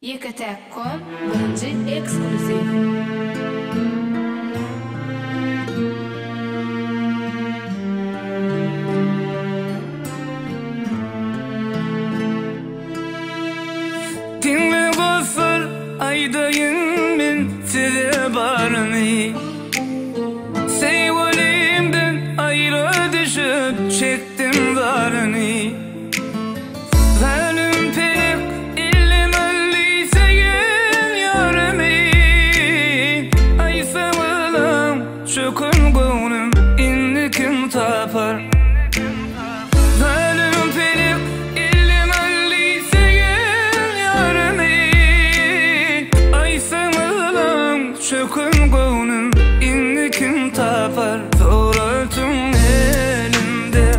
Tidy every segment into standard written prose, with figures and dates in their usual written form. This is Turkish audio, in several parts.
YeKeTaK.com birinci ekskluziv. Dinle gafır aydayın men size barını Sevgilimden ayrı düşüp çektim varını Zalim pek illim ölliyse gel yarimi Aysamalam çökün gönlüm inni kim tapar Zalim pek illim ölliyse gel yarimi Aysamalam çökün gönlüm inni kim tapar Suratyň elimde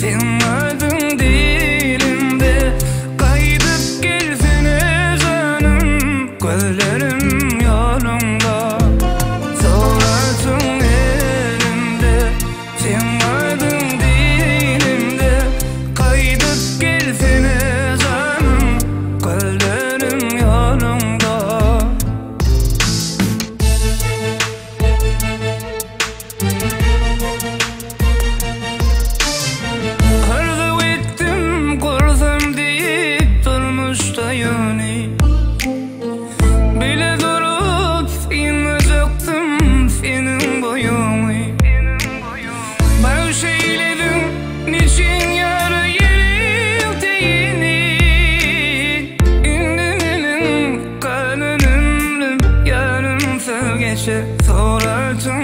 sen adın dilimde Kaydıp gelsene canım gözlerim yolunda Suratyň elimde sen adın dilimde Kaydıp gelsene canım gözlerim yolunda Arzu ettim kursam deyip durmuşta yöni Bile durup inmeyecektim senin boyunu Baş eyledim niçin yarı yelteyini İndimenin kanın ömrüm yarım söz geçer Suratyň